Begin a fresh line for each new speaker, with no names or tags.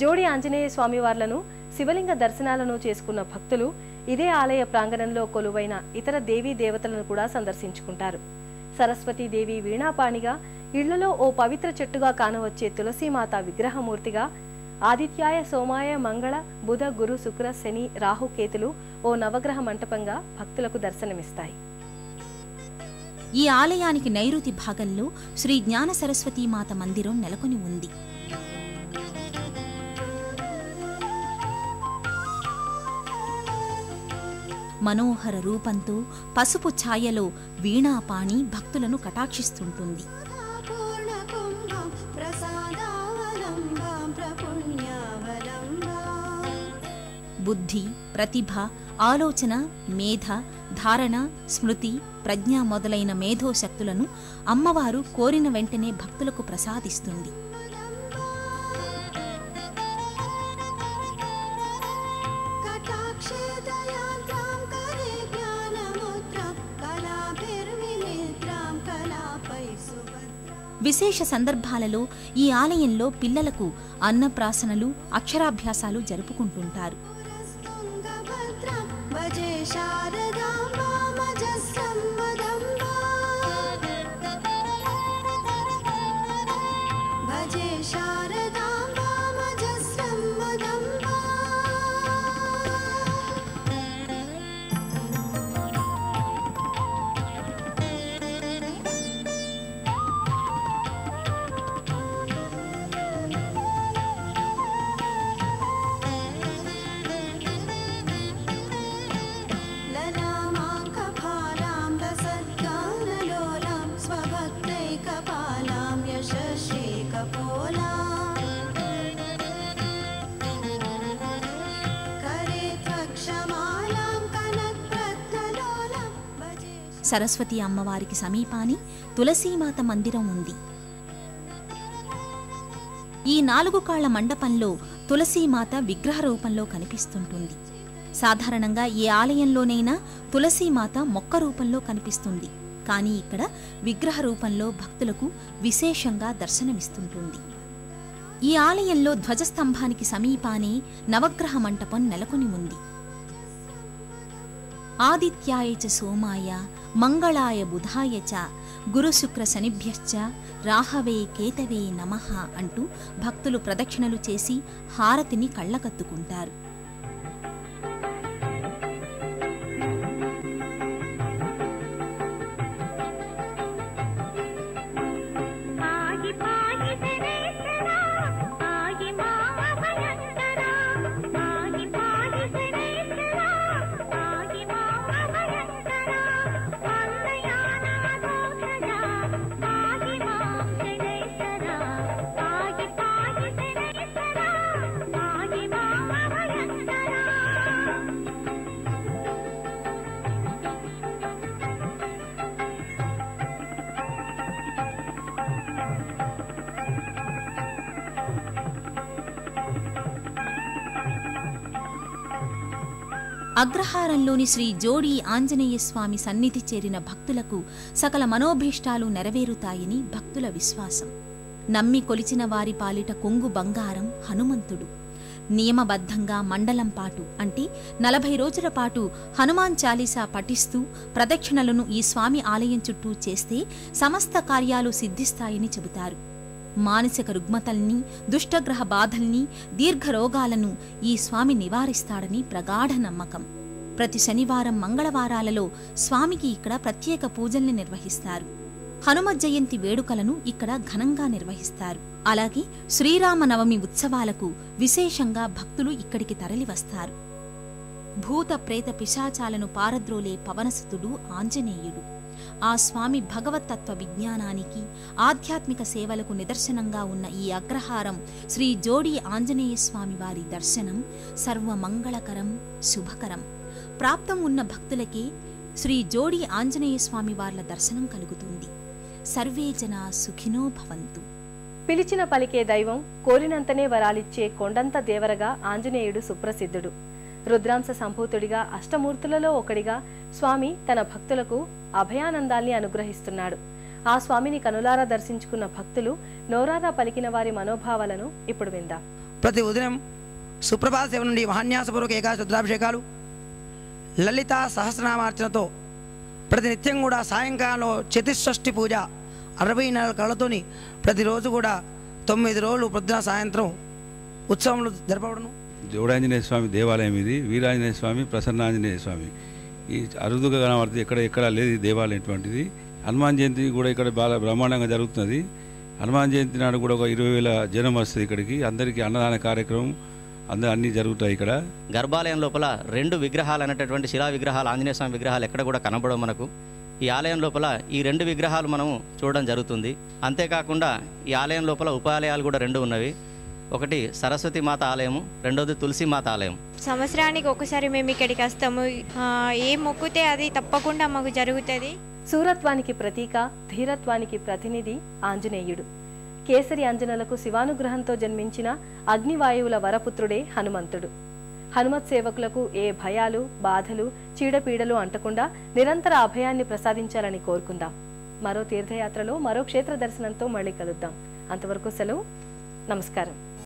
జోడి ఆంజనేయ స్వామివార్లను శివలింగ దర్శనాలను చేసుకున్న భక్తులు ఇదే ఆలయ ప్రాంగణంలో కొలువైన ఇతర దేవీ దేవతలను కూడా సందర్శించుకుంటారు. సరస్వతీదేవి వీణాపాణిగా, ఇళ్లలో ఓ పవిత్ర చెట్టుగా కానవచ్చే తులసీమాత విగ్రహమూర్తిగా, ఆదిత్యాయ సోమాయ మంగళ బుధ గురు శుక్ర శని రాహుకేతులు ఓ నవగ్రహ మంటపంగా భక్తులకు దర్శనమిస్తాయి.
ఈ ఆలయానికి నైరుతి భాగంలో శ్రీ జ్ఞాన సరస్వతీమాత మందిరం నెలకొని ఉంది. మనోహర రూపంతో పసుపు ఛాయలో వీణాపాణి భక్తులను కటాక్షిస్తుంటుంది. బుద్ధి, ప్రతిభ, ఆలోచన, మేధ, ధారణ, స్మృతి, ప్రజ్ఞ మొదలైన మేధోశక్తులను అమ్మవారు కోరిన వెంటనే భక్తులకు ప్రసాదిస్తుంది. విశేష సందర్భాలలో ఈ ఆలయంలో పిల్లలకు అన్నప్రాసనలు, అక్షరాభ్యాసాలు జరుపుకుంటుంటారు. సరస్వతి అమ్మవారికి సమీపాని తులసీమాత మందిరం ఉంది. ఈ 4 కాళ్ల మండపంలో తులసీమాత విగ్రహ రూపంలో కనిపిస్తుంటుంది. సాధారణంగా ఏ ఆలయంలోనైనా తులసీమాత మొక్క రూపంలో కనిపిస్తుంది. కానీ ఇక్కడ విగ్రహ రూపంలో భక్తులకు విశేషంగా దర్శనమిస్తుంటుంది. ఈ ఆలయంలో ధ్వజస్తంభానికి సమీపానే నవగ్రహ మంటపం నెలకొని ఉంది. ఆదిత్యాయ చ సోమాయ మంగళాయ బుధాయ చ గురు శుక్ర శనిభ్యశ్చ రాహవే కేతవే నమః అంటూ భక్తులు ప్రదక్షిణలు చేసి హారతిని కళ్ళకత్తుకుంటారు. అగ్రహారంలోని శ్రీ జోడి ఆంజనేయ స్వామి సన్నిధి చేరిన భక్తులకు సకల మనోభీష్టాలు నెరవేరుతాయని భక్తుల విశ్వాసం. నమ్మి కొలిచిన వారి పాలిట కొంగు బంగారం హనుమంతుడు. నియమబద్ధంగా మండలం పాటు అంటే 40 రోజుల పాటు హనుమాన్ చాలీసా పఠిస్తూ ప్రదక్షిణలను ఈ స్వామి ఆలయం చుట్టూ చేస్తే సమస్త కార్యాలు సిద్ధిస్తాయని చెబుతారు. మానసిక రుగ్మతల్ని, దుష్టగ్రహ బాధల్ని, దీర్ఘరోగాలను ఈ స్వామి నివారిస్తాడని ప్రగాఢ నమ్మకం. ప్రతి శనివారం, మంగళవారాలలో స్వామికి ఇక్కడ ప్రత్యేక పూజల్ని నిర్వహిస్తారు. హనుమ జయంతి వేడుకలను ఇక్కడ ఘనంగా నిర్వహిస్తారు. అలాగే శ్రీరామనవమి ఉత్సవాలకు విశేషంగా భక్తులు ఇక్కడికి తరలివస్తారు. భూత ప్రేత పిశాచాలను పారద్రోలే పవనసుతుడు ఆంజనేయుడు. ఆ స్వామి భగవత్తత్వ విజ్ఞానానికి, ఆధ్యాత్మిక సేవలకు నిదర్శనంగా ఉన్న ఈ అగ్రహారం శ్రీ జోడి ఆంజనేయ స్వామి వారి దర్శనం సర్వమంగళకరం, శుభకరం. ప్రాప్తం ఉన్న భక్తులకే శ్రీ జోడి ఆంజనేయ స్వామి వార్ల దర్శనం కలుగుతుంది. సర్వే జనా సుఖినో భవంతు.
పిలిచిన పలికే దైవం, కోరినంతనే వరాలిచ్చే కొండంత దేవరగా ఆంజనేయుడు సుప్రసిద్ధుడు. రుద్రాంశ సంభూతుడిగా, అష్టమూర్తులలో ఒకడిగా స్వామి తన భక్తులకు అభయానందాల్ని అనుగ్రహిస్తున్నాడు. ఆ స్వామిని కనులారా దర్శించుకున్న భక్తులు నోరారా పలికిన వారి మనోభావాలను ఇప్పుడు విందాం.
ప్రతి ఉదయం సుప్రభాత సేవ నుండి మహాన్యాసపూర్వక ఏకాదశి రుద్రాభిషేకాలు, లలిత సహస్రనామార్చనతో ప్రతినిత్యం కూడా సాయంకాలంలో చతుషష్ఠి పూజ 64 కళలతోని ప్రతిరోజు కూడా 9 రోజులు పొద్దున సాయంత్రం ఉత్సవములు జరపబడును.
జోడాంజనేయ స్వామి దేవాలయం ఇది. వీరాంజనేయ స్వామి, ప్రసన్నాంజనేయ స్వామి ఈ అరుదుగా కనబడుతుంది. ఎక్కడ లేదు ఈ దేవాలయం ఇటువంటిది. హనుమాన్ జయంతి కూడా ఇక్కడ బాగా బ్రహ్మాండంగా జరుగుతున్నది. హనుమాన్ జయంతి నాడు కూడా ఒక 20,000 జనం వస్తుంది ఇక్కడికి. అందరికీ అన్నదాన కార్యక్రమం అన్నీ జరుగుతాయి ఇక్కడ.
గర్భాలయం లోపల 2 విగ్రహాలు అనేటటువంటి శిలా విగ్రహాలు, ఆంజనేయ స్వామి విగ్రహాలు ఎక్కడ కూడా కనబడవు మనకు. ఈ ఆలయం లోపల ఈ 2 విగ్రహాలు మనం చూడడం జరుగుతుంది. అంతేకాకుండా ఈ ఆలయం లోపల ఉపాలయాలు కూడా 2 ఉన్నవి. ఒకటి సరస్వతి మాత ఆలయము, రెండోది తులసి మాత ఆలయం.
సంవత్సరానికి ఒకసారి మేము ఇక్కడికి వస్తాము. ఏ మొక్కుతే అది తప్పకుండా మాకు జరుగుతుంది.
శూరత్వానికి ప్రతీక, ధీరత్వానికి ప్రతినిధి ఆంజనేయుడు. కేసరి అంజనలకు శివానుగ్రహంతో జన్మించిన అగ్నివాయువుల వరపుత్రుడే హనుమంతుడు. హనుమత్ సేవకులకు ఏ భయాలు, బాధలు, చీడపీడలు అంటకుండా నిరంతర అభయాన్ని ప్రసాదించాలని కోరుకుందాం. మరో తీర్థయాత్రలో మరో క్షేత్ర దర్శనంతో మళ్ళీ కలుద్దాం. అంతవరకు సెలవు. నమస్కారం.